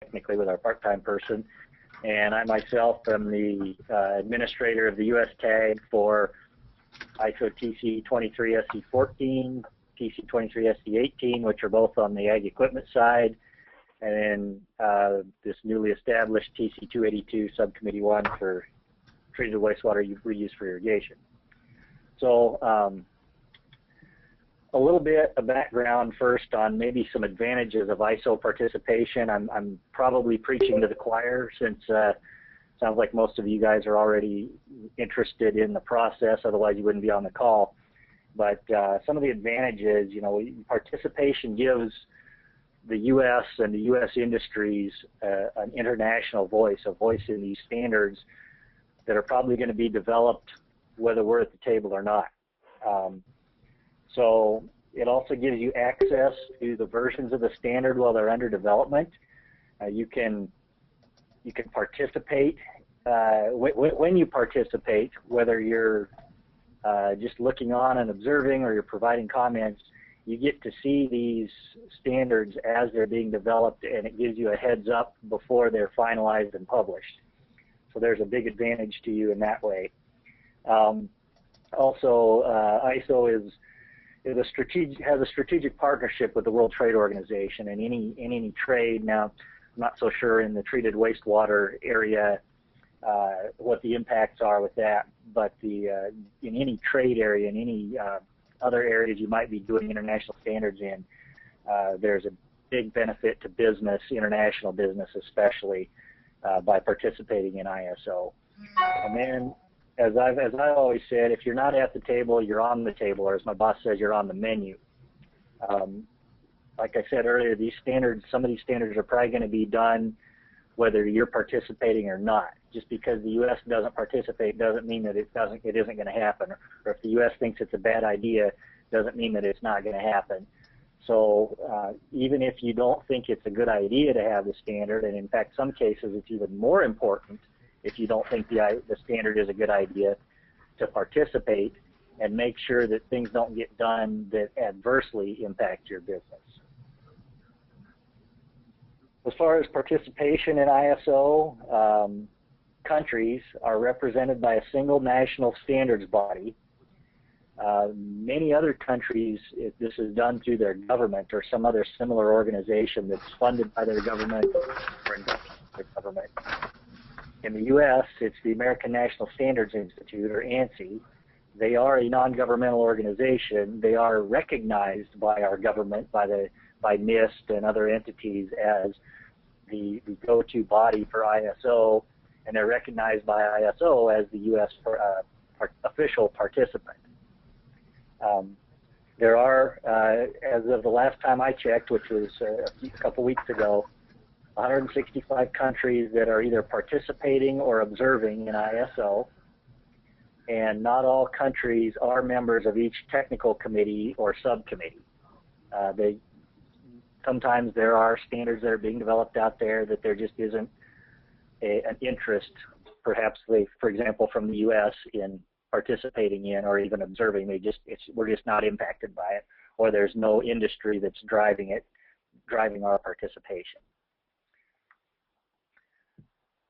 technically with our part-time person. And I myself am the administrator of the U.S. tag for ISO TC 23 SC 14, TC 23 SC 18, which are both on the ag equipment side, and then this newly established TC 282 Subcommittee 1 for treated wastewater reuse for irrigation. So a little bit of background first on maybe some advantages of ISO participation. I'm probably preaching to the choir, since sounds like most of you guys are already interested in the process, otherwise you wouldn't be on the call. But some of the advantages, you know, participation gives the U.S. and the U.S. industries an international voice, a voice in these standards that are probably going to be developed whether we're at the table or not. So it also gives you access to the versions of the standard while they're under development. You can participate. When you participate, whether you're just looking on and observing or you're providing comments, you get to see these standards as they're being developed, and it gives you a heads up before they're finalized and published. So there's a big advantage to you in that way. Also, ISO has a strategic partnership with the World Trade Organization, and in any trade. Now, I'm not so sure in the treated wastewater area what the impacts are with that, but in any trade area, in any other areas you might be doing international standards in, there's a big benefit to business, international business especially, by participating in ISO. And then, as I always said, if you're not at the table, you're on the table, or as my boss says, you're on the menu. Like I said earlier, these standards, some of these standards are probably going to be done whether you're participating or not. Just because the U.S. doesn't participate doesn't mean that it isn't going to happen. Or if the U.S. thinks it's a bad idea, doesn't mean that it's not going to happen. So even if you don't think it's a good idea to have the standard, and in fact, some cases it's even more important if you don't think the standard is a good idea, to participate and make sure that things don't get done that adversely impact your business. As far as participation in ISO, countries are represented by a single national standards body. Many other countries, this is done through their government or some other similar organization that's funded by their government or endorsed by their government. In the U.S., it's the American National Standards Institute, or ANSI. They are a non-governmental organization. They are recognized by our government, by NIST and other entities, as the go-to body for ISO, and they're recognized by ISO as the U.S. official participant. There are, as of the last time I checked, which was a couple weeks ago, 165 countries that are either participating or observing in ISO, and not all countries are members of each technical committee or subcommittee. Sometimes there are standards that are being developed out there that there just isn't an interest, perhaps for example, from the U.S. in participating in or even observing. We're just not impacted by it, or there's no industry that's driving our participation.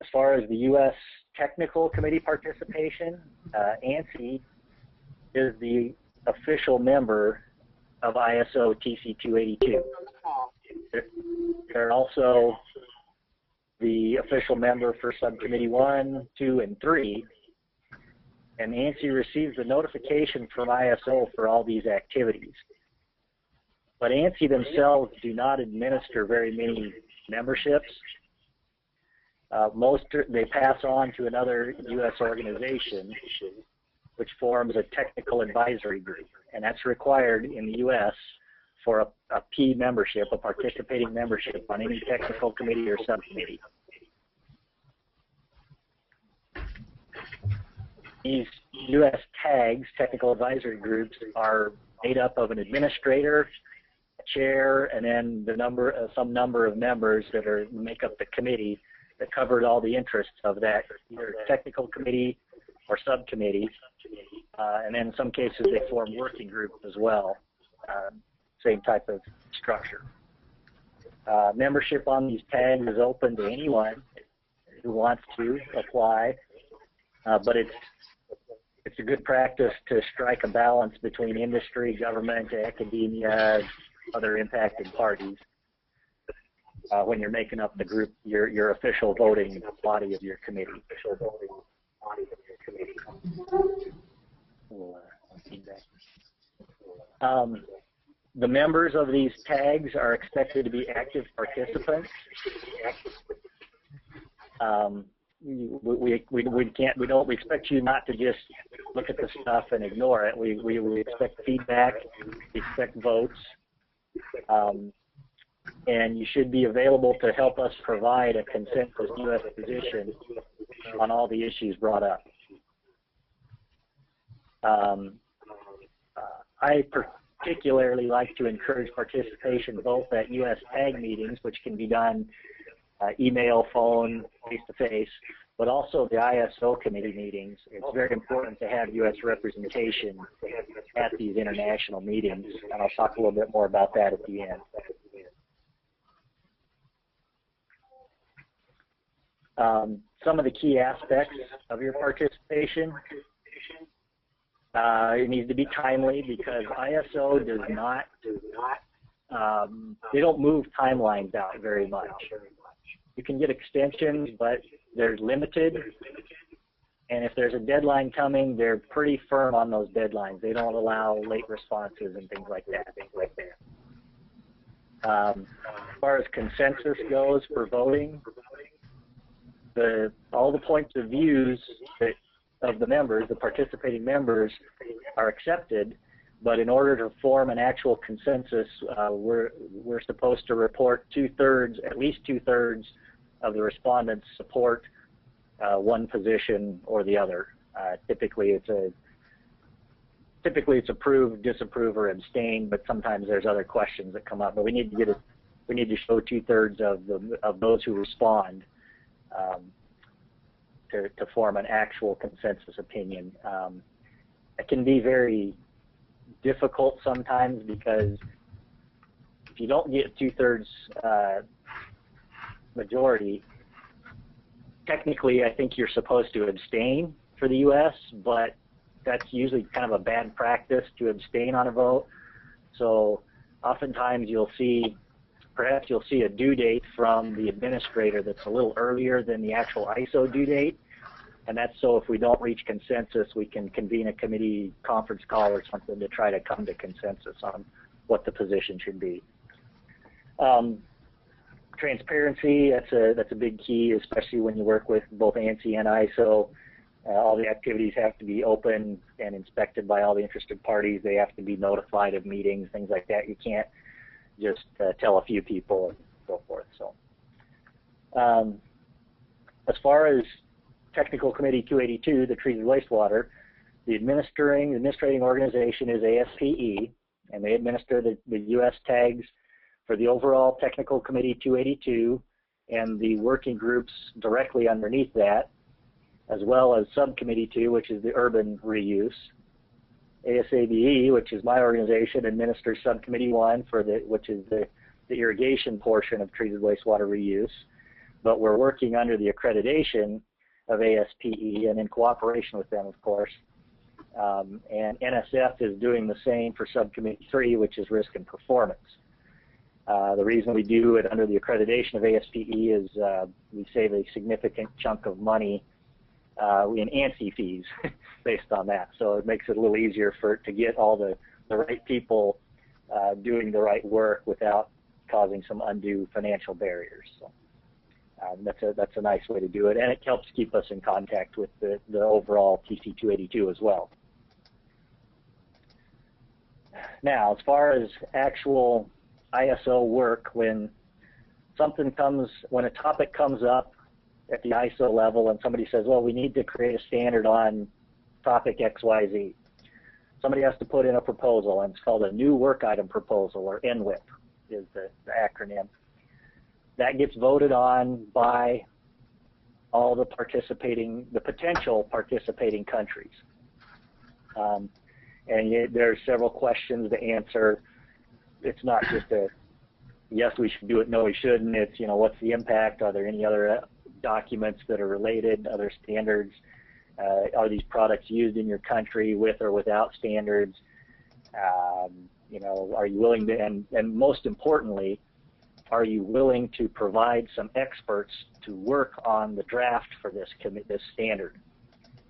As far as the U.S. technical committee participation, ANSI is the official member of ISO TC 282. They're also the official member for Subcommittee 1, 2, and 3, and ANSI receives the notification from ISO for all these activities. But ANSI themselves do not administer very many memberships. They pass on to another U.S. organization, which forms a technical advisory group, and that's required in the U.S. for a P membership, a participating membership on any technical committee or subcommittee. These U.S. tags, technical advisory groups, are made up of an administrator, a chair, and then some number of members that make up the committee that covered all the interests of that either technical committee or subcommittee, and then in some cases they form working groups as well, same type of structure. Membership on these tags is open to anyone who wants to apply, but it's a good practice to strike a balance between industry, government, academia, other impacted parties when you're making up the group, your official voting body of your committee. The members of these tags are expected to be active participants. We expect you not to just look at the stuff and ignore it. We expect feedback, we expect votes, and you should be available to help us provide a consensus U.S. position on all the issues brought up. I particularly like to encourage participation both at U.S. TAG meetings, which can be done email, phone, face-to-face, but also the ISO committee meetings. It's very important to have U.S. representation at these international meetings, and I'll talk a little bit more about that at the end. Some of the key aspects of your participation. It needs to be timely because ISO does not, they don't move timelines out very much. You can get extensions, but they're limited. And if there's a deadline coming, they're pretty firm on those deadlines. They don't allow late responses and things like that. As far as consensus goes for voting, all the points of views of the members, the participating members, are accepted, but in order to form an actual consensus, we're supposed to report at least two-thirds of the respondents support one position or the other. Typically it's approve, disapprove, or abstain, but sometimes there's other questions that come up. But we need to show two-thirds of those who respond to form an actual consensus opinion. It can be very difficult sometimes because if you don't get two-thirds majority, technically I think you're supposed to abstain for the U.S., but that's usually kind of a bad practice to abstain on a vote. So oftentimes perhaps you'll see a due date from the administrator that's a little earlier than the actual ISO due date, and that's so if we don't reach consensus, we can convene a committee conference call or something to try to come to consensus on what the position should be. Transparency, that's a big key, especially when you work with both ANSI and ISO. All the activities have to be open and inspected by all the interested parties. They have to be notified of meetings, things like that. You can't just tell a few people and so forth. So, as far as Technical Committee 282, the treated wastewater, the administrating organization is ASPE, and they administer the U.S. tags for the overall Technical Committee 282 and the working groups directly underneath that, as well as Subcommittee 2, which is the urban reuse. ASABE, which is my organization, administers Subcommittee 1, which is the irrigation portion of treated wastewater reuse. But we're working under the accreditation of ASPE and in cooperation with them, of course. And NSF is doing the same for Subcommittee 3, which is risk and performance. The reason we do it under the accreditation of ASPE is we save a significant chunk of money in ANSI fees based on that. So it makes it a little easier to get all the right people doing the right work without causing some undue financial barriers. So that's a nice way to do it, and it helps keep us in contact with the overall TC 282 as well. Now, as far as actual ISO work, when a topic comes up at the ISO level and somebody says, well, we need to create a standard on topic XYZ, somebody has to put in a proposal, and it's called a new work item proposal, or NWIP is the acronym. That gets voted on by all the potential participating countries. And there's several questions to answer. It's not just yes, we should do it, no, we shouldn't. It's, what's the impact? Are there any other documents that are related, other standards? Are these products used in your country with or without standards? Are you willing to, and most importantly, are you willing to provide some experts to work on the draft for this standard?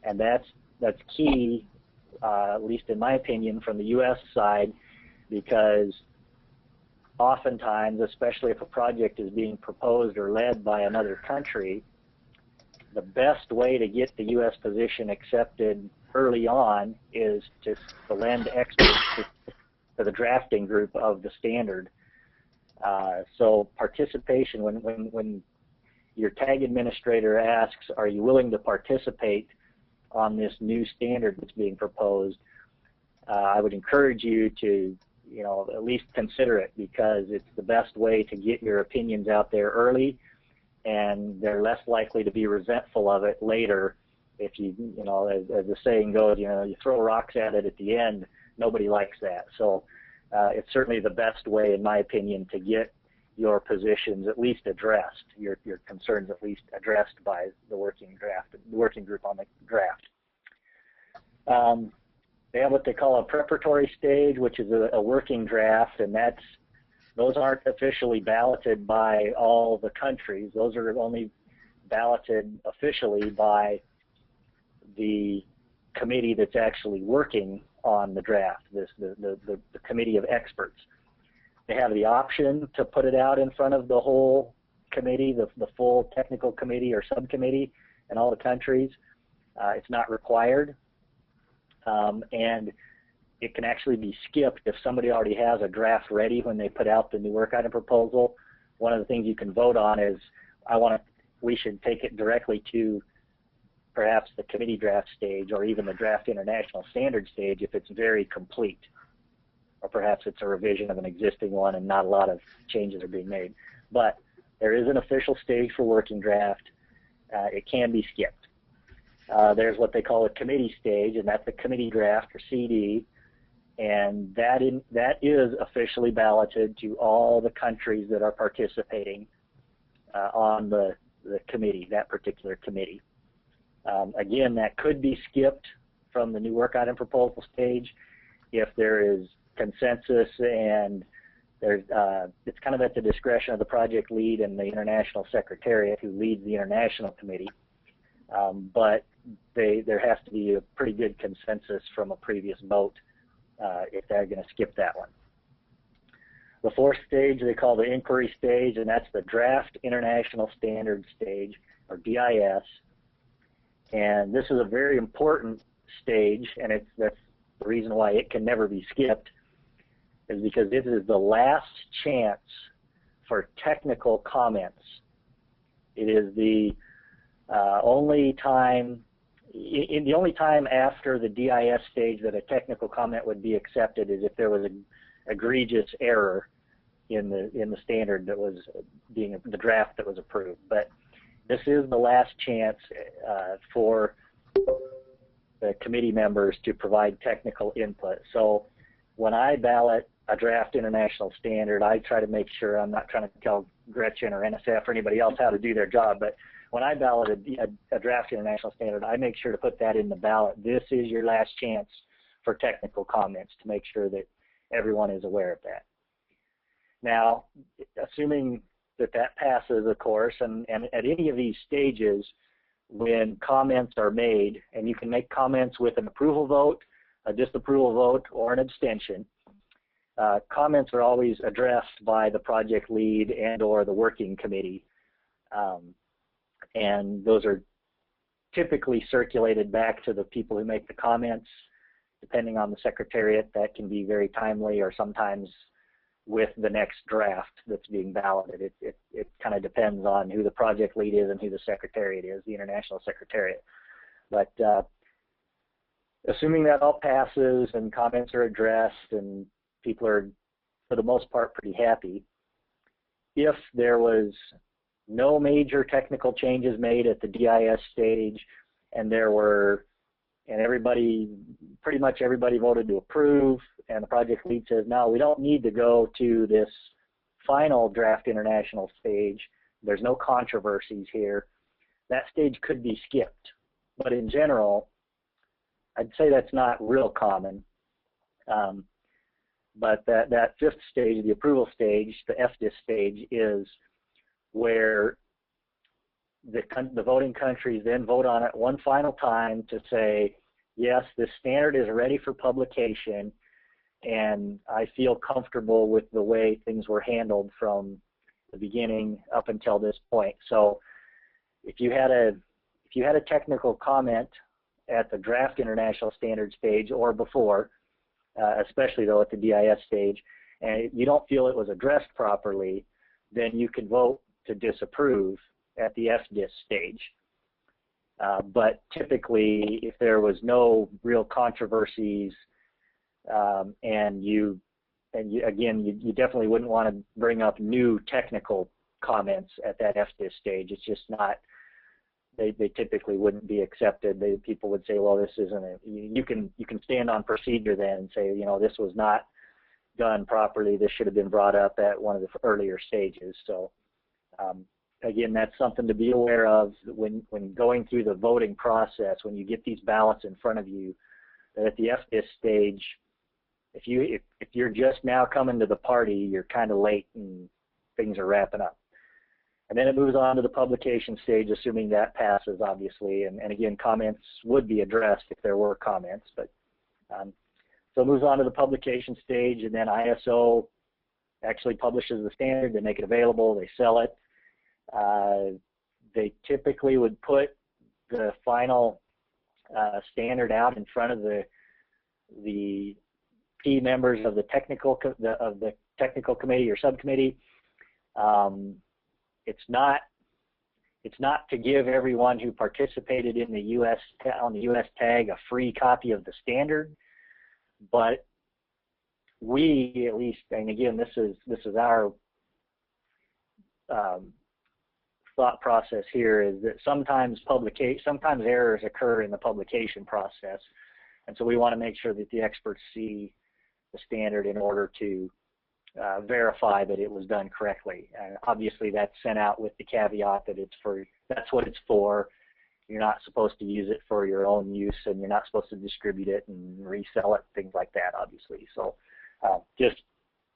And that's key, at least in my opinion, from the U.S. side, because oftentimes, especially if a project is being proposed or led by another country, the best way to get the U.S. position accepted early on is to lend experts to the drafting group of the standard. So participation, when your tag administrator asks, are you willing to participate on this new standard that's being proposed, I would encourage you to at least consider it, because it's the best way to get your opinions out there early, and they're less likely to be resentful of it later. If you, as the saying goes, you throw rocks at it at the end, nobody likes that. So it's certainly the best way, in my opinion, to get your positions at least addressed, your concerns at least addressed by the working group on the draft. They have what they call a preparatory stage, which is a working draft, and those aren't officially balloted by all the countries. Those are only balloted officially by the committee that's actually working on the draft, the committee of experts. They have the option to put it out in front of the whole committee, the full technical committee or subcommittee in all the countries. It's not required. And it can actually be skipped if somebody already has a draft ready when they put out the new work item proposal. One of the things you can vote on is, we should take it directly to perhaps the committee draft stage, or even the draft international standard stage if it's very complete, or perhaps it's a revision of an existing one and not a lot of changes are being made. But there is an official stage for working draft. It can be skipped. There's what they call a committee stage, and that's the committee draft, or CD, and that is officially balloted to all the countries that are participating on the committee, that particular committee. Again, that could be skipped from the new work item proposal stage if there is consensus, and it's kind of at the discretion of the project lead and the international secretariat who leads the international committee. But there has to be a pretty good consensus from a previous vote if they're going to skip that one. The fourth stage they call the inquiry stage, and that's the draft international standard stage, or DIS. And this is a very important stage, and that's the reason why it can never be skipped, is because this is the last chance for technical comments. It is the only time after the DIS stage that a technical comment would be accepted is if there was an egregious error in the standard that was the draft that was approved. But this is the last chance for the committee members to provide technical input. So when I ballot a draft international standard, I try to make sure, I'm not trying to tell Gretchen or NSF or anybody else how to do their job, but when I ballot a draft international standard, I make sure to put that in the ballot. This is your last chance for technical comments, to make sure that everyone is aware of that. Now, assuming that passes, of course, and at any of these stages, when comments are made, and you can make comments with an approval vote, a disapproval vote, or an abstention, comments are always addressed by the project lead and or the working committee. And those are typically circulated back to the people who make the comments. Depending on the secretariat, that can be very timely, or sometimes with the next draft that's being balloted. It kind of depends on who the project lead is and who the secretariat is, the international secretariat. But assuming that all passes and comments are addressed and people are, for the most part, pretty happy, if there was no major technical changes made at the DIS stage, and pretty much everybody voted to approve, and the project lead says, no, we don't need to go to this final draft international stage, there's no controversies here. That stage could be skipped, but in general, I'd say that's not real common. But that fifth stage, the approval stage, the FDIS stage, is where the voting countries then vote on it one final time to say, yes, this standard is ready for publication, and I feel comfortable with the way things were handled from the beginning up until this point. So if you had a technical comment at the draft international standard stage or before, especially though at the DIS stage, and you don't feel it was addressed properly, then you can vote to disapprove at the FDIS stage. But typically, if there was no real controversies, and you definitely wouldn't want to bring up new technical comments at that FDIS stage. It's just not. They typically wouldn't be accepted. People would say, well, this isn't a, you can stand on procedure then and say, this was not done properly. This should have been brought up at one of the earlier stages. So again, that's something to be aware of when going through the voting process. When you get these ballots in front of you, that at the FDIS stage, if you're just now coming to the party, you're kind of late and things are wrapping up. And then it moves on to the publication stage, assuming that passes, obviously. And again, comments would be addressed if there were comments. But so it moves on to the publication stage, and then ISO actually publishes the standard. They make it available. They sell it. They typically would put the final standard out in front of the key members of the technical committee or subcommittee. It's not to give everyone who participated in the on the U.S. tag a free copy of the standard, but we at least, and again, this is our thought process here, is that sometimes errors occur in the publication process, and so we want to make sure that the experts see the standard in order to verify that it was done correctly. And obviously that's sent out with the caveat that that's what it's for. You're not supposed to use it for your own use, and you're not supposed to distribute it and resell it, things like that, obviously. So just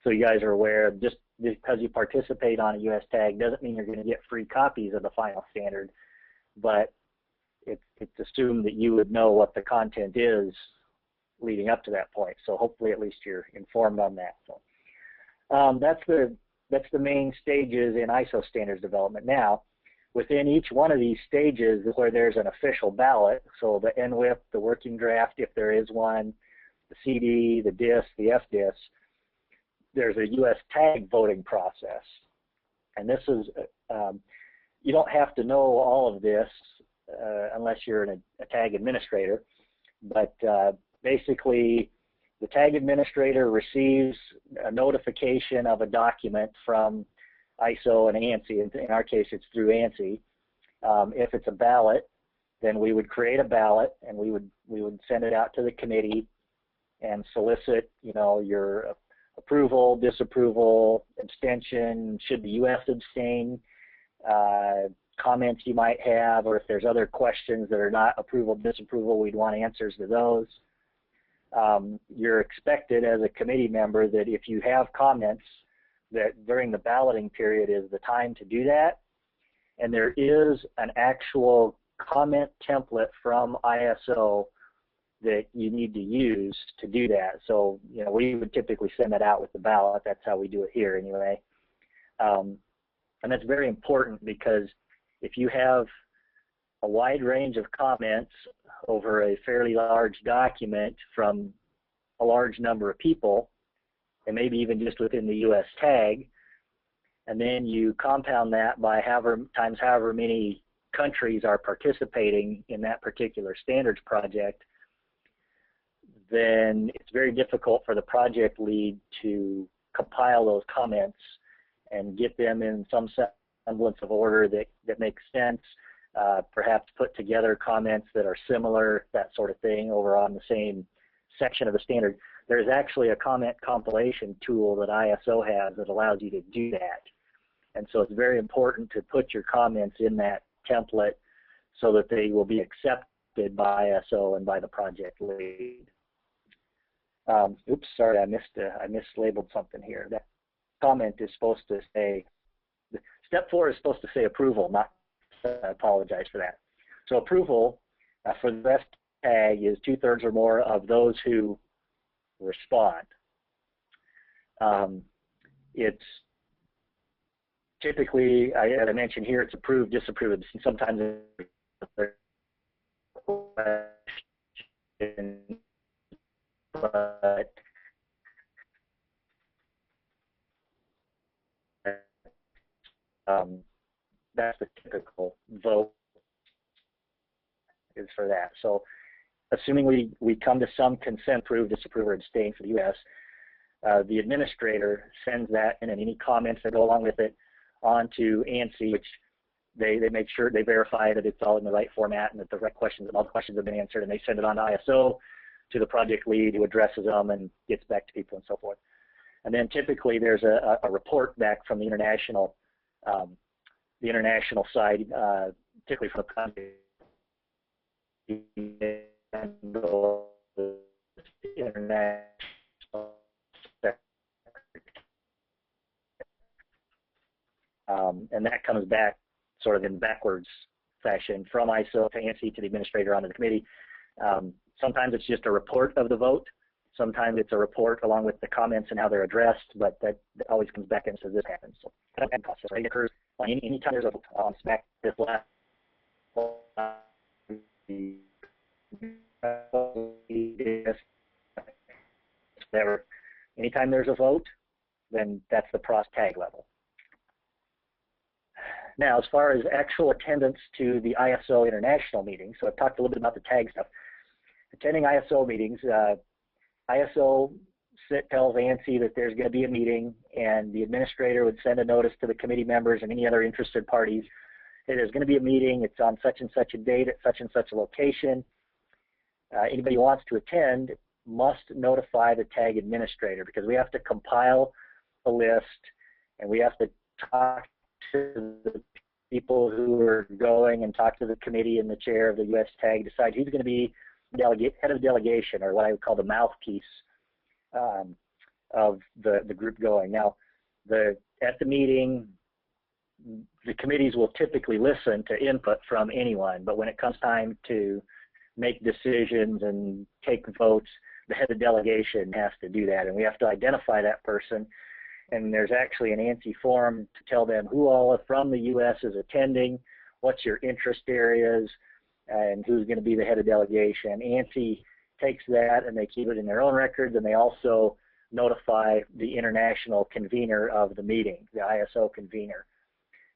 so you guys are aware, just because you participate on a U.S. tag doesn't mean you're going to get free copies of the final standard, but it's assumed that you would know what the content is leading up to that point. So hopefully at least you're informed on that. So that's the main stages in ISO standards development. Now, within each one of these stages where there's an official ballot, so the NWIP, the working draft, if there is one, the CD, the DIS, the FDIS, there's a U.S. tag voting process. And this is, you don't have to know all of this unless you're a tag administrator, but basically the tag administrator receives a notification of a document from ISO and ANSI. In our case, it's through ANSI. If it's a ballot, then we would create a ballot, and we would send it out to the committee and solicit, your approval, disapproval, abstention, should the U.S. abstain, comments you might have, or if there's other questions that are not approval, disapproval, we'd want answers to those. You're expected as a committee member that if you have comments, that during the balloting period is the time to do that. And there is an actual comment template from ISO that you need to use to do that. So, we would typically send that out with the ballot. That's how we do it here anyway. And that's very important, because if you have a wide range of comments over a fairly large document from a large number of people, and maybe even just within the U.S. tag, and then you compound that by however many countries are participating in that particular standards project, then it's very difficult for the project lead to compile those comments and get them in some semblance of order that makes sense, perhaps put together comments that are similar, that sort of thing, over on the same section of the standard. there's actually a comment compilation tool that ISO has that allows you to do that. And so it's very important to put your comments in that template so that they will be accepted by ISO and by the project lead. Oops, sorry, I mislabeled something here. That comment is supposed to say, step 4 is supposed to say approval, not, I apologize for that. So approval for the best tag is 2/3 or more of those who respond. It's typically, as I mentioned here, it's approved, disapproved. Sometimes it's but that's the typical vote is for that. So assuming we come to some consent, approve, disapprove, or abstain for the U.S., the administrator sends that and any comments that go along with it onto ANSI, which they make sure they verify that it's all in the right format and that the right questions and all the questions have been answered, and they send it on to ISO, to the project lead who addresses them and gets back to people and so forth. And then typically there's a report back from the international side, particularly from the project international and that comes back sort of in backwards fashion from ISO to ANSI to the administrator onto the committee. Sometimes it's just a report of the vote. Sometimes it's a report along with the comments and how they're addressed, but that always comes back and says this happens. So that process, right? It occurs any time there's a vote. Back this last whatever. Anytime there's a vote, then that's the PROS tag level. Now, as far as actual attendance to the ISO international meeting, so I've talked a little bit about the tag stuff. Attending ISO meetings, ISO tells ANSI that there's going to be a meeting, and the administrator would send a notice to the committee members and any other interested parties. Hey, there's going to be a meeting. It's on such and such a date at such and such a location. Anybody who wants to attend must notify the tag administrator, because we have to compile a list and we have to talk to the people who are going and talk to the committee and the chair of the U.S. tag, decide who's going to be head of delegation, or what I would call the mouthpiece of the group going. Now, at the meeting, the committees will typically listen to input from anyone, but when it comes time to make decisions and take votes, the head of delegation has to do that, and we have to identify that person. And there's actually an ANSI form to tell them who all from the U.S. is attending, what's your interest areas, and who's going to be the head of delegation. ANSI takes that and they keep it in their own records, and they also notify the international convener of the meeting, the ISO convener.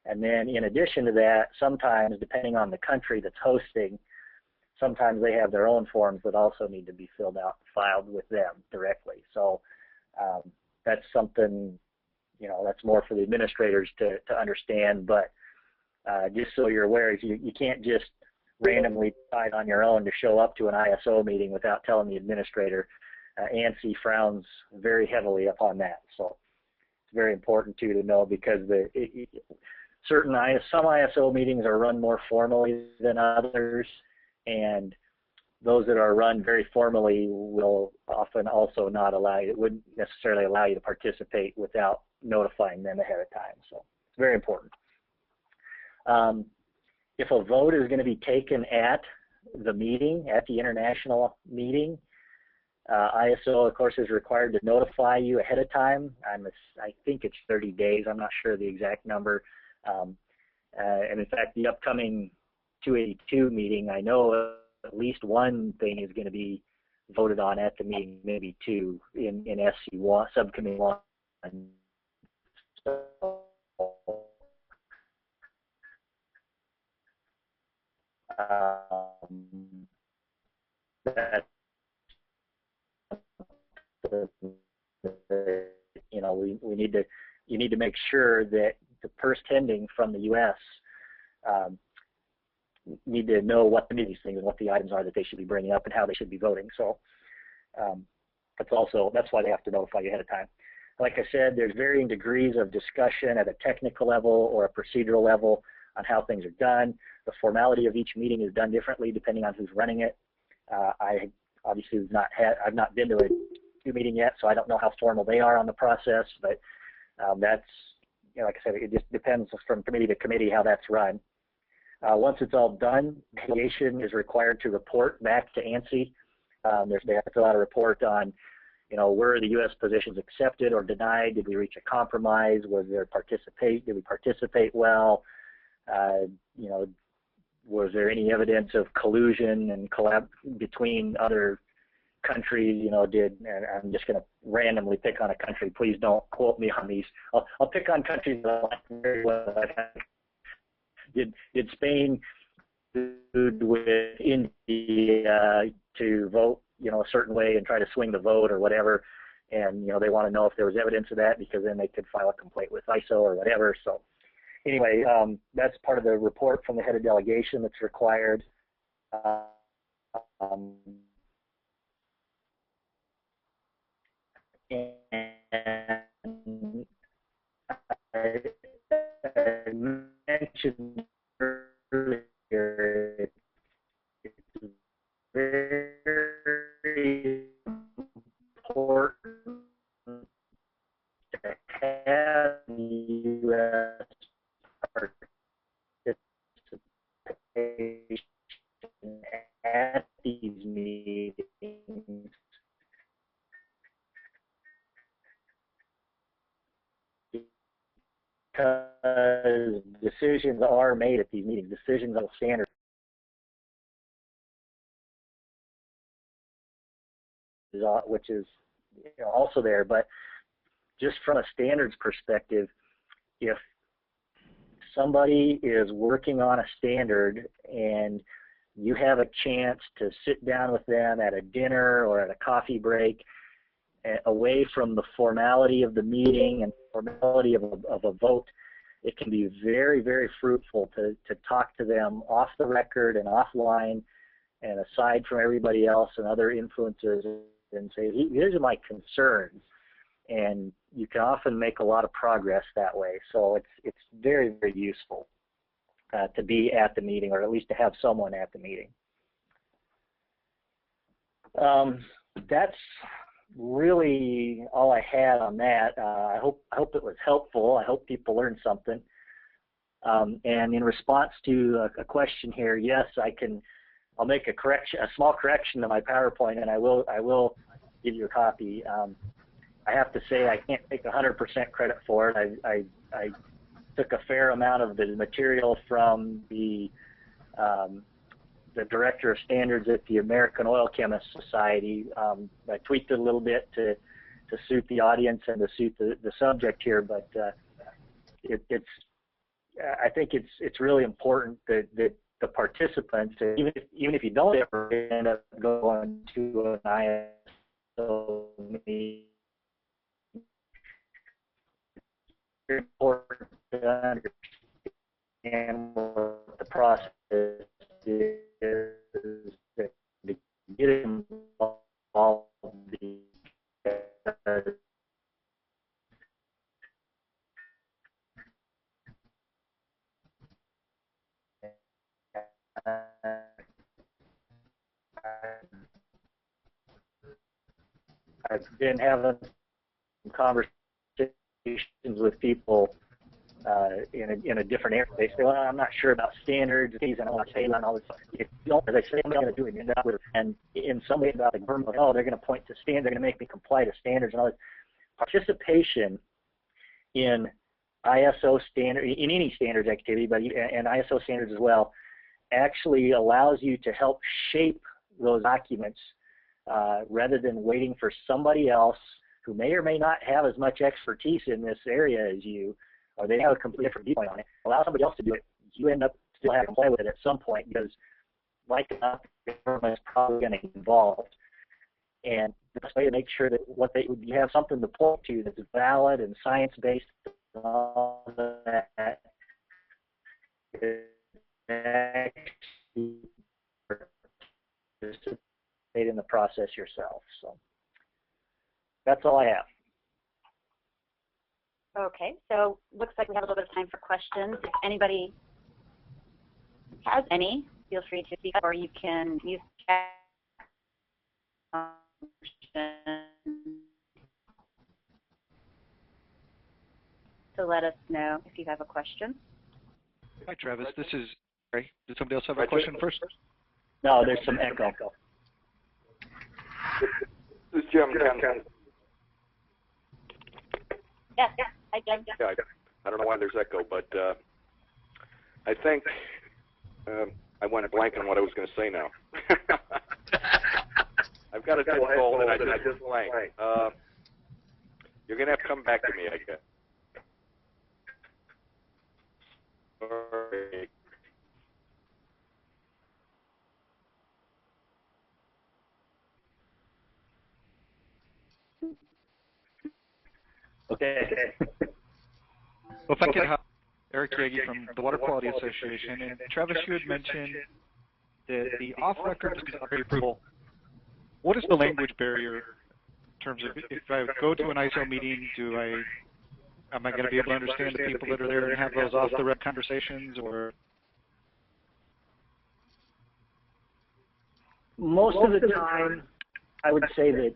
And then in addition to that, sometimes, depending on the country that's hosting, sometimes they have their own forms that also need to be filled out and filed with them directly. So that's something, you know, that's more for the administrators to understand, but just so you're aware, you can't just randomly decide on your own to show up to an ISO meeting without telling the administrator. ANSI frowns very heavily upon that. So it's very important too to know, because some ISO meetings are run more formally than others, and those that are run very formally will often also not allow you, wouldn't necessarily allow you to participate without notifying them ahead of time. So it's very important. If a vote is going to be taken at the meeting, at the international meeting, ISO, of course, is required to notify you ahead of time. I think it's 30 days. I'm not sure the exact number. And in fact, the upcoming 282 meeting, I know at least one thing is going to be voted on at the meeting, maybe two in SC1, subcommittee 1. You know, you need to make sure that the person attending from the U.S. Need to know what the meeting things and what the items are that they should be bringing up and how they should be voting. So that's why they have to notify you ahead of time. Like I said, there's varying degrees of discussion at a technical level or a procedural level on how things are done. The formality of each meeting is done differently depending on who's running it. I obviously I've not been to a Q meeting yet, so I don't know how formal they are on the process, but that's, like I said, it just depends from committee to committee how that's run. Once it's all done, delegation is required to report back to ANSI. They have to fill out a report on, were the U.S. positions accepted or denied? Did we reach a compromise? Did we participate well? Was there any evidence of collusion and collab between other countries? And I'm just going to randomly pick on a country. Please don't quote me on these. I'll pick on countries that I like very well. Did Spain collude with India to vote, a certain way and try to swing the vote or whatever? And they want to know if there was evidence of that, because then they could file a complaint with ISO or whatever. So anyway, that's part of the report from the head of delegation that's required. And I mentioned earlier, it's very important to have the U.S. participation at these meetings, because decisions are made at these meetings. Decisions on standards, which is also there. But just from a standards perspective, if somebody is working on a standard and you have a chance to sit down with them at a dinner or at a coffee break, away from the formality of the meeting and formality of a vote, it can be very, very fruitful to talk to them off the record and offline and aside from everybody else and other influences, and say, here's my concerns. And you can often make a lot of progress that way. So it's very, very useful to be at the meeting, or at least to have someone at the meeting. That's really all I had on that. I hope it was helpful. I hope people learned something. And in response to a question here, yes, I'll make a small correction to my PowerPoint, and I will give you a copy. I have to say I can't take 100% credit for it. I took a fair amount of the material from the Director of Standards at the American Oil Chemists Society. I tweaked it a little bit to suit the audience and to suit the subject here, but I think it's really important that the participants, even if you don't ever end up going to an ISO meeting, it's important to understand what the process is, to get involved, because I've been having conversations with people in a different area. They say, well, I'm not sure about standards, and all this stuff. If you don't, as I say, I'm going to do it. You end up with, and in some way about the government, they're going to point to standards, they're going to make me comply to standards and all this. Participation in ISO standard, in any standards activity, but and ISO standards as well, actually allows you to help shape those documents rather than waiting for somebody else who may or may not have as much expertise in this area as you, or they have a completely different viewpoint on it. Allow somebody else to do it. You end up still having to play with it at some point, because like enough, the government is probably going to get involved. And the best way to make sure that you have something to point to that's valid and science-based and all that is actually participate in the process yourself. So That's all I have. Okay, so looks like we have a little bit of time for questions. If anybody has any, feel free to speak up, or you can use the chat to let us know if you have a question. Hi, Travis. This is Ray. Did somebody else have a question first? No, there's some echo. This is Jim. Yes, hi, Jim. Yeah, I don't know why there's echo, but I think I went blank on what I was going to say now. I've got a goal and I just blank. You're going to have to come back to me, I guess. Sorry. Okay. Well, if I could have Eric Yagi from the Water Quality Association. And Travis, you had mentioned that the off-record approval. What is the language barrier in terms of if I go to an ISO meeting, am I going to be able to understand the people that are there and have those off-the-record conversations, or? Most of the time, I would say that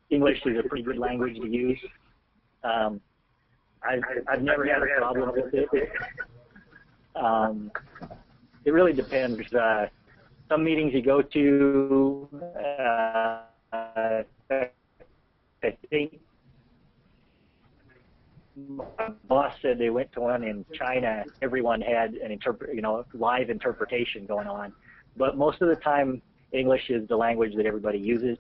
English is a pretty good language to use. I've never had a problem with it. It really depends. Some meetings you go to, I think my boss said they went to one in China. Everyone had an live interpretation going on. But most of the time, English is the language that everybody uses.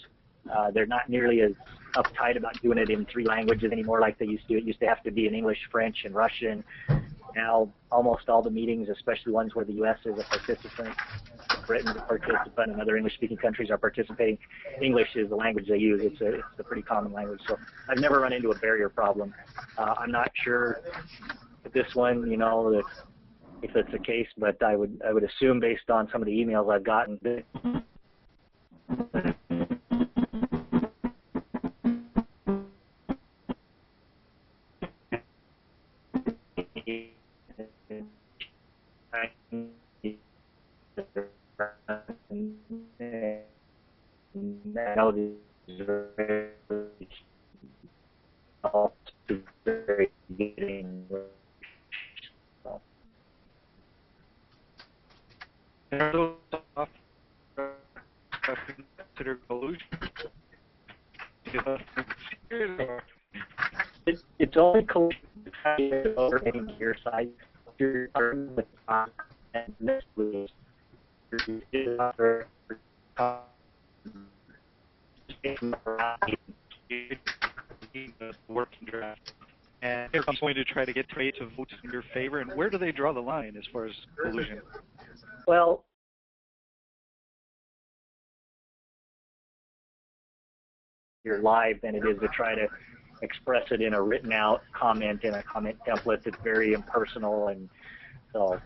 They're not nearly as uptight about doing it in 3 languages anymore like they used to. It used to have to be in English, French, and Russian. Now, almost all the meetings, especially ones where the U.S. is a participant, Britain's a participant, and other English-speaking countries are participating, English is the language they use. It's a pretty common language. So I've never run into a barrier problem. I'm not sure with this one, that if it's the case, but I would assume based on some of the emails I've gotten that Are those considered collusion? It's only collusion over your side. You're with and this was working draft. And I'm going to try to get trade to vote in your favor. And where do they draw the line as far as collusion? Well, you're live than it is to try to express it in a written out comment in a comment template that's very impersonal, and so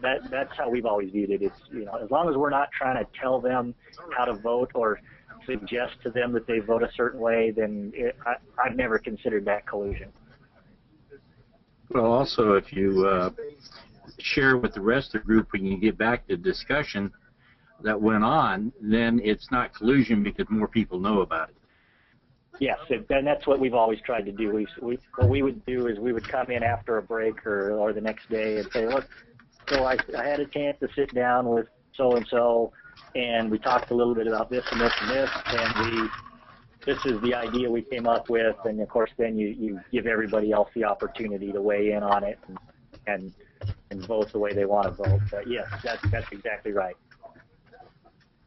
that's how we've always viewed it. It's as long as we're not trying to tell them how to vote or suggest to them that they vote a certain way, then I've never considered that collusion. Well, also, if you share with the rest of the group when you get back to discussion that went on, then it's not collusion because more people know about it. Yes, and that's what we've always tried to do. What we would do is we would come in after a break or the next day and say, look, so I had a chance to sit down with so-and-so, and we talked a little bit about this and this and this, and this is the idea we came up with, and of course then you give everybody else the opportunity to weigh in on it and vote the way they want to vote. But yes, that's exactly right.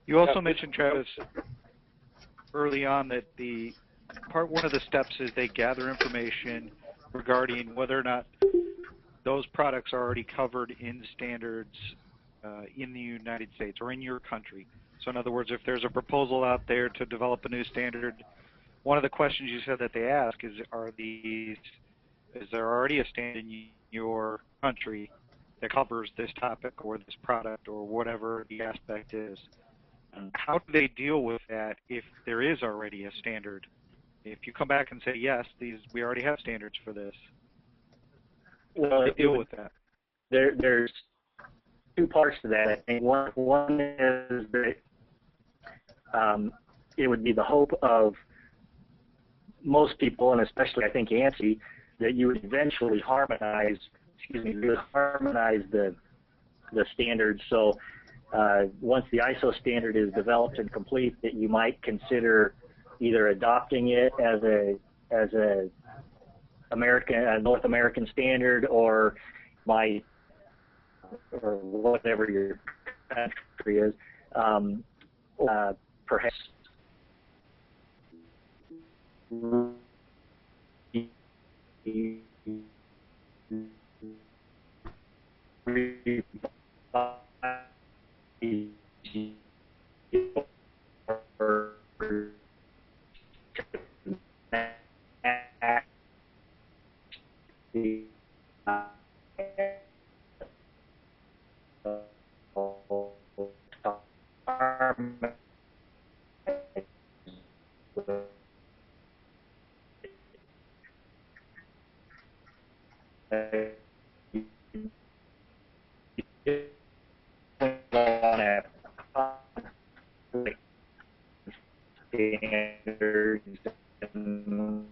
You also mentioned, Travis, early on that one of the steps is they gather information regarding whether or not those products are already covered in standards in the United States or in your country. So in other words, if there's a proposal out there to develop a new standard, one of the questions you said that they ask is there already a standard in your country that covers this topic or this product or whatever the aspect is? How do they deal with that if there is already a standard If you come back and say, yes, we already have standards for this, well, deal with that. There's two parts to that. I think one is that it would be the hope of most people, and especially I think ANSI, that you would eventually harmonize the standards. So once the ISO standard is developed and complete, that you might consider either adopting it as a North American standard, or whatever your country is, perhaps standards and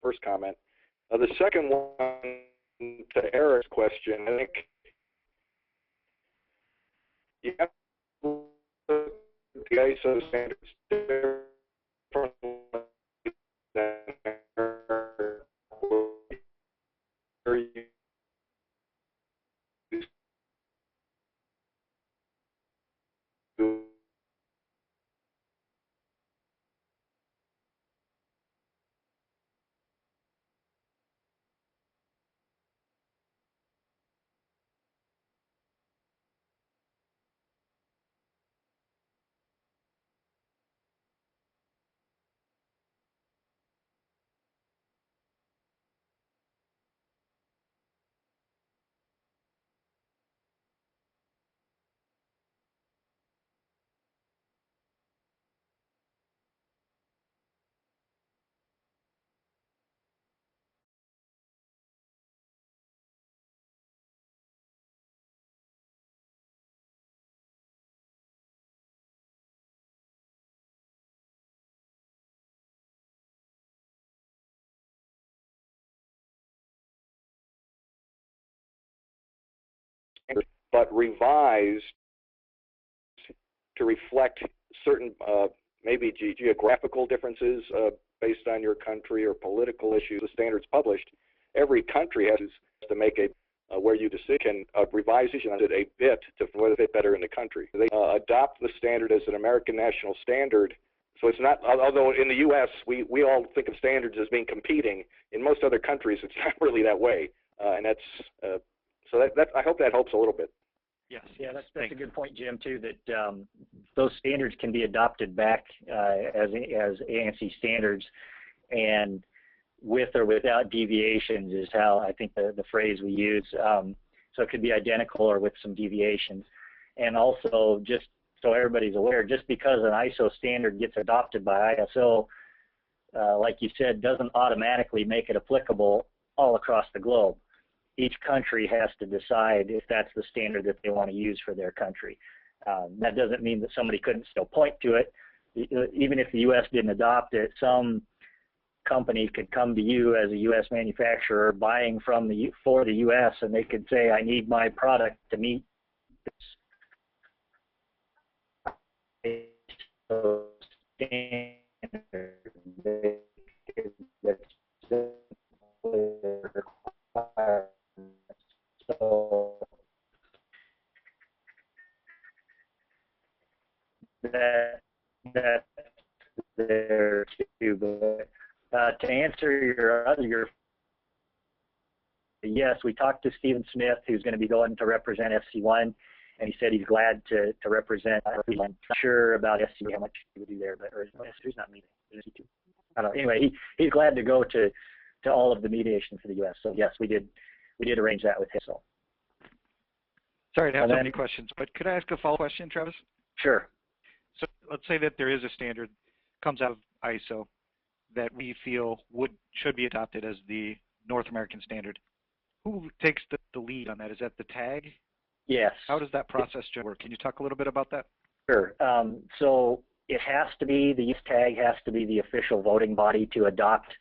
First comment. The second one, to Eric's question, I think you have to look at the ISO standards differently than where you but revised to reflect certain maybe geographical differences based on your country or political issues. The standards published, every country has to make where you can revise it a bit to fit better in the country. They adopt the standard as an American national standard. So it's not, although in the U.S. we all think of standards as being competing, in most other countries it's not really that way. And that's, so that I hope that helps a little bit. Yes. Yeah, that's a good point, Jim, too, that those standards can be adopted back as ANSI standards, and with or without deviations is how I think the phrase we use. So it could be identical or with some deviations. And also, just so everybody's aware, just because an ISO standard gets adopted by ISO, like you said, doesn't automatically make it applicable all across the globe. Each country has to decide if that's the standard that they want to use for their country. That doesn't mean that somebody couldn't still point to it, even if the U.S. didn't adopt it, some company could come to you as a U.S. manufacturer buying from for the U.S. and they could say, I need my product to meet this standard. So that's there too. But to answer your yes, we talked to Stephen Smith, who's going to be going to represent FC1, and he said he's glad to represent. I'm not sure about FC, how much he would do there, but or FC2's not meeting. I don't know. Anyway, he's glad to go to all of the mediation for the U.S. So yes, we did arrange that with him. So. Sorry to have so many questions, but could I ask a follow-up question, Travis? Sure. So let's say that there is a standard comes out of ISO that we feel should be adopted as the North American standard. Who takes the lead on that? Is that the tag? Yes. How does that process work? Can you talk a little bit about that? Sure. So it has to be, the U.S. tag has to be the official voting body to adopt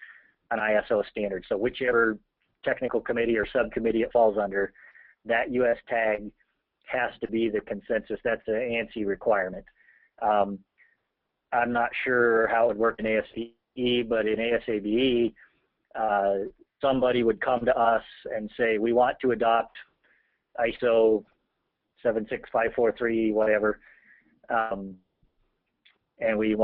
an ISO standard. So whichever technical committee or subcommittee it falls under, that U.S. tag has to be the consensus. That's an ANSI requirement. I'm not sure how it would work in ASPE, but in ASABE, somebody would come to us and say, we want to adopt ISO 76543, whatever, and we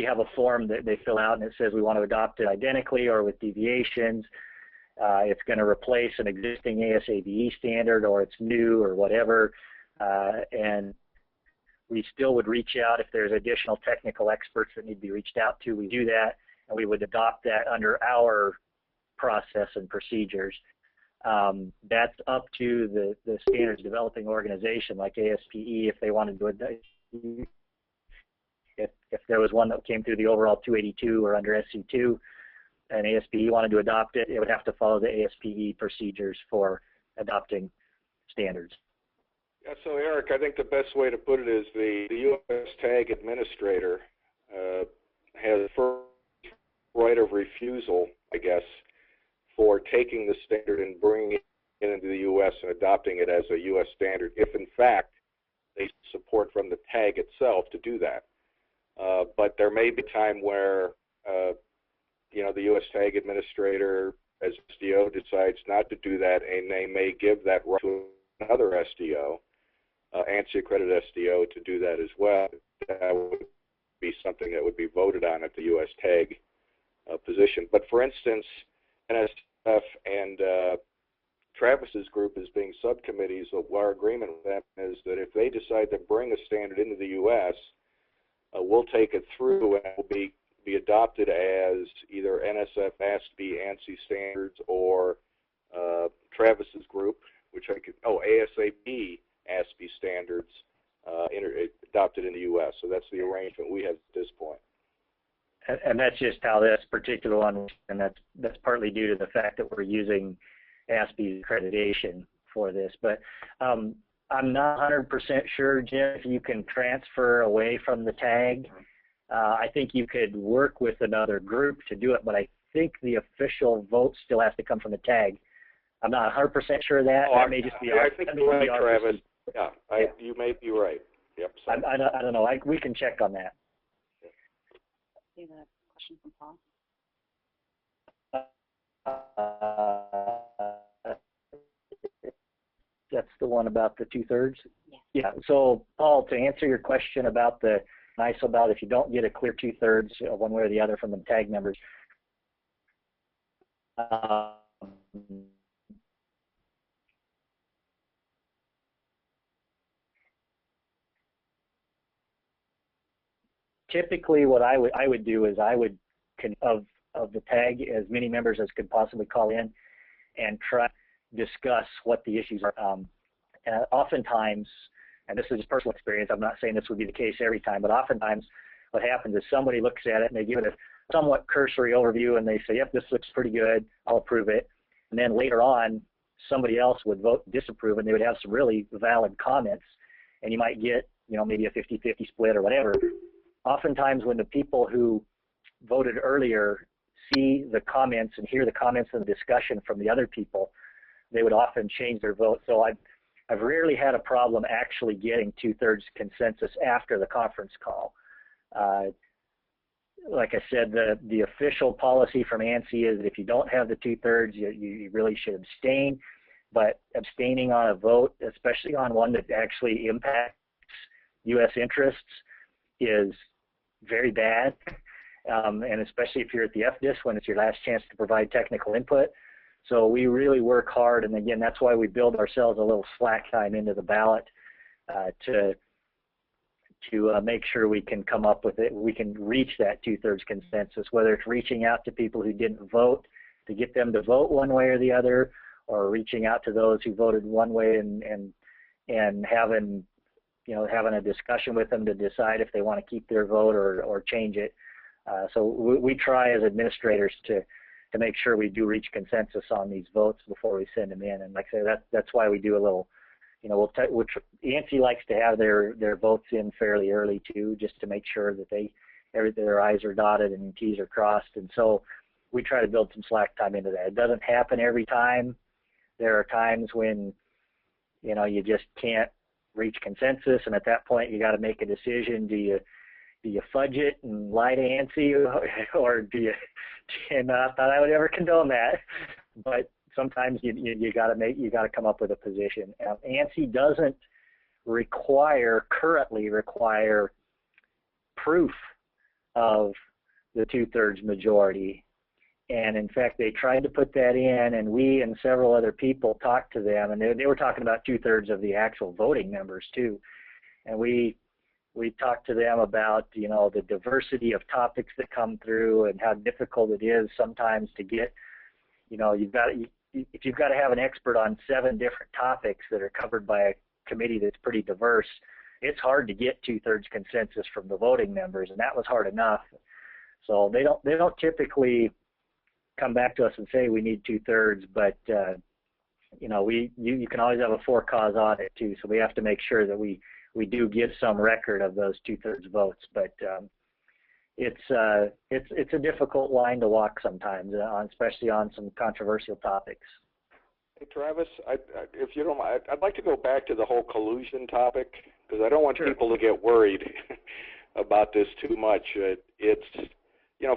have a form that they fill out and it says we want to adopt it identically or with deviations. It's going to replace an existing ASABE standard, or it's new or whatever, and we still would reach out if there's additional technical experts that need to be reached out to. We do that, and we would adopt that under our process and procedures. That's up to the standards developing organization like ASPE if they wanted to, if there was one that came through the overall 282 or under SC2 and ASPE wanted to adopt it, it would have to follow the ASPE procedures for adopting standards. Yeah, so Eric, I think the best way to put it is the U.S. tag administrator has first right of refusal, I guess, for taking the standard and bringing it into the U.S. and adopting it as a U.S. standard, if in fact they support from the tag itself to do that. But there may be a time where, you know, the U.S. tag administrator, as SDO, decides not to do that, and they may give that right to another SDO, ANSI-accredited SDO, to do that as well. That would be something that would be voted on at the U.S. tag position. But for instance, NSF and Travis's group as being subcommittees, of our agreement with them is that if they decide to bring a standard into the U.S., we'll take it through and it will be adopted as either NSF, ASPE, ANSI standards, or Travis's group, which ASABE, ASPE standards, adopted in the U.S. So that's the arrangement we have at this point. And that's just how this particular one, and that's partly due to the fact that we're using ASPE accreditation for this. But I'm not 100% sure, Jim, if you can transfer away from the tag. I think you could work with another group to do it, but I think the official vote still has to come from the tag. I'm not 100% sure of that. That may just be I think you're right, Travis. Yeah, you may be right. Yep. I don't know. We can check on that. See the question from Paul. That's the one about the 2/3? Yeah. Yeah. So, Paul, to answer your question about the ISO about if you don't get a clear 2/3 one way or the other from the tag members, typically what I would do is I would of the tag as many members as could possibly call in and try to discuss what the issues are. Oftentimes, and this is just personal experience, I'm not saying this would be the case every time, but oftentimes what happens is somebody looks at it and they give it a somewhat cursory overview and they say, yep, this looks pretty good, I'll approve it. And then later on, somebody else would vote disapprove and they would have some really valid comments, and you might get, you know, maybe a 50-50 split or whatever. oftentimes when the people who voted earlier see the comments and hear the comments and the discussion from the other people, they would often change their vote. So I've rarely had a problem actually getting 2/3 consensus after the conference call. Like I said, the official policy from ANSI is that if you don't have the 2/3, you really should abstain. But abstaining on a vote, especially on one that actually impacts U.S. interests, is very bad. And especially if you're at the FDIS when it's your last chance to provide technical input. So we really work hard, and again, that's why we build ourselves a little slack time into the ballot to make sure we can come up with it. We can reach that 2/3 consensus, whether it's reaching out to people who didn't vote to get them to vote one way or the other, or reaching out to those who voted one way and having a discussion with them to decide if they want to keep their vote or change it. So we try as administrators to make sure we do reach consensus on these votes before we send them in. And like I say, that's why we do a little, ANSI likes to have their votes in fairly early too, just to make sure that their I's are dotted and T's are crossed. And so we try to build some slack time into that. It doesn't happen every time. There are times when, you just can't reach consensus, and at that point you got to make a decision. Do you fudge it and lie to ANSI, or do you? Not that I would ever condone that, but sometimes you got to come up with a position. ANSI doesn't currently require proof of the 2/3 majority, and in fact they tried to put that in, and we and several other people talked to them, and they were talking about 2/3 of the actual voting members too, and we talked to them about the diversity of topics that come through and how difficult it is sometimes to get, if you've got to have an expert on 7 different topics that are covered by a committee that's pretty diverse, it's hard to get 2/3 consensus from the voting members, and that was hard enough. So they don't typically come back to us and say we need 2/3, but you can always have a for-cause audit too, so we have to make sure that we do give some record of those 2/3 votes, but it's a difficult line to walk sometimes, especially on some controversial topics. Hey, Travis, if you don't mind, I'd like to go back to the whole collusion topic, because I don't want people to get worried about this too much.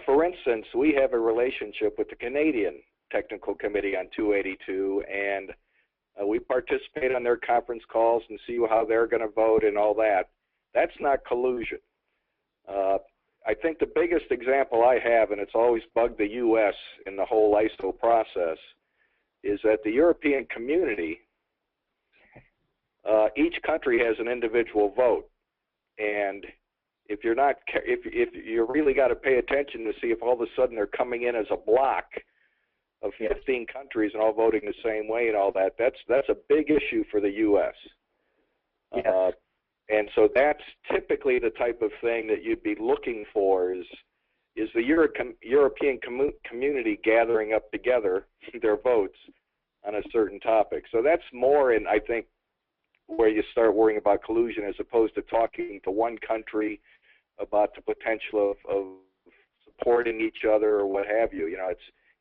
For instance, we have a relationship with the Canadian Technical Committee on 282, and we participate on their conference calls and see how they're going to vote and all that. That's not collusion. I think the biggest example I have, and it's always bugged the U.S. in the whole ISO process, is that the European community, each country has an individual vote, and if you really got to pay attention to see if all of a sudden they're coming in as a block of 15 countries and all voting the same way and all that, that's a big issue for the U.S. Yes. And so that's typically the type of thing that you'd be looking for is the European community gathering up together their votes on a certain topic. So that's more in, I think, where you start worrying about collusion as opposed to talking to one country about the potential of supporting each other or what have you.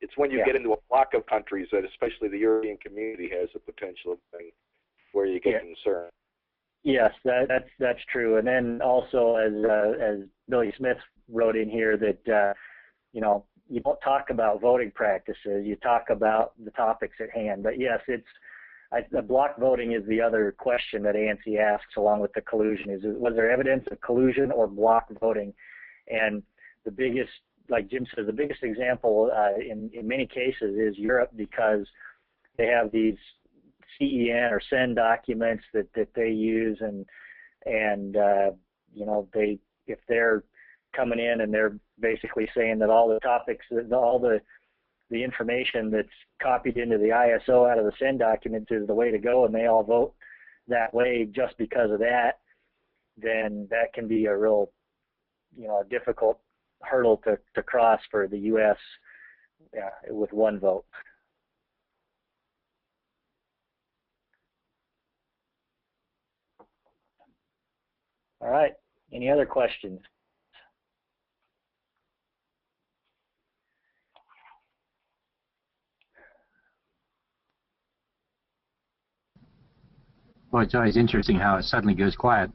It's when you get into a block of countries that especially the European community has a potential thing where you get concerned. Yes, that's true. And then also, as Billy Smith wrote in here, that you don't talk about voting practices, you talk about the topics at hand. But yes, the block voting is the other question that ANSI asks, along with the collusion. Was there evidence of collusion or block voting? And the biggest, like Jim says, the biggest example in many cases is Europe, because they have these CEN or SEN documents that they use, and if they're coming in and they're basically saying that all the topics, all the information that's copied into the ISO out of the SEN documents is the way to go, and they all vote that way just because of that, then that can be a real, a difficult hurdle to cross for the U.S. With one vote. All right. Any other questions? Well, it's always interesting how it suddenly goes quiet.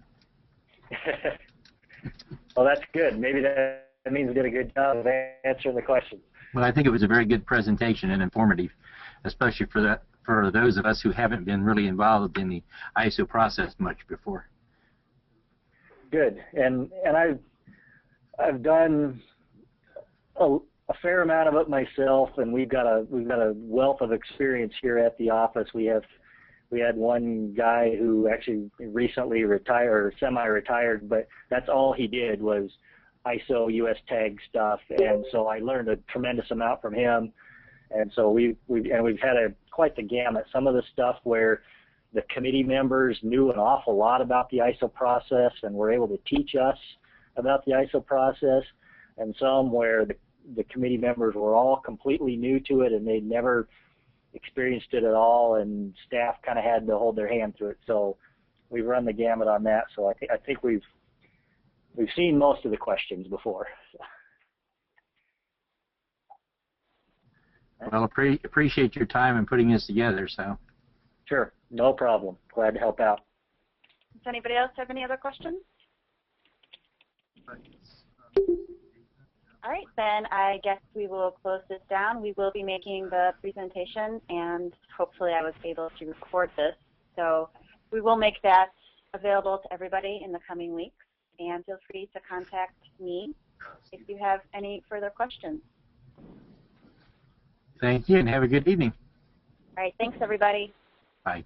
Well, that's good. Maybe that means we did a good job of answering the question. Well, I think it was a very good presentation and informative, especially for those of us who haven't been really involved in the ISO process much before. Good, and I've done a fair amount of it myself, and we've got a wealth of experience here at the office. We had one guy who actually recently retired, or semi-retired, but that's all he did was ISO US tag stuff, and so I learned a tremendous amount from him. And so we've had quite the gamut. Some of the stuff where the committee members knew an awful lot about the ISO process and were able to teach us about the ISO process, and some where the committee members were all completely new to it and they'd never experienced it at all, and staff kind of had to hold their hand through it. So we've run the gamut on that. So I think we've seen most of the questions before. Well, appreciate your time in putting this together. So. Sure, no problem. Glad to help out. Does anybody else have any other questions? All right, then I guess we will close this down. We will be making the presentation, and hopefully I was able to record this. So we will make that available to everybody in the coming weeks, and feel free to contact me if you have any further questions. Thank you, and have a good evening. All right, thanks, everybody. Bye.